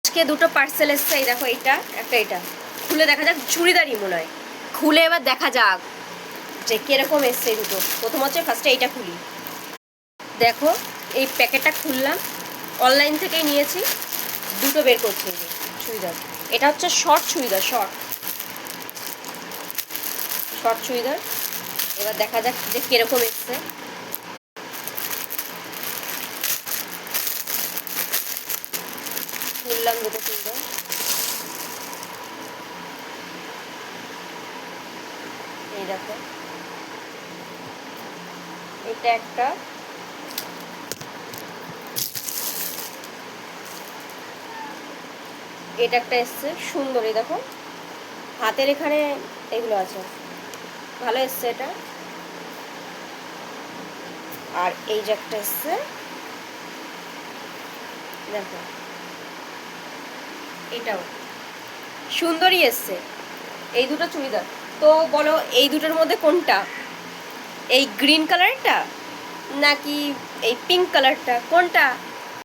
আজকে দুটো পার্সেল এসছে, এই দেখো এইটা একটা, এটা খুলে দেখা যাক, চুড়িদারই মনে হয়। খুলে এবার দেখা যাক যে কিরকম এসছে এই দুটো। প্রথম হচ্ছে ফার্স্টে এইটা খুলি। দেখো এই প্যাকেটটা খুললাম, অনলাইন থেকেই নিয়েছি। দুটো বের করছি এই যে চুড়িদার। এটা হচ্ছে শর্ট চুড়িদার, শর্ট চুড়িদার। এবার দেখা যাক যে কিরকম এসছে। খুললাম দুটো চুড়িদার। এই দেখো এটা একটা, এটা একটা এসছে সুন্দর। এই দেখো হাতের এখানে এগুলো আছে, ভালো এসছে এটা। আর এই যে একটা এসছে, দেখো এটাও সুন্দরই এসছে। এই দুটো চুড়িদার। তো বলো এই দুটোর মধ্যে কোনটা, এই গ্রিন কালারটা নাকি এই পিঙ্ক কালারটা, কোনটা?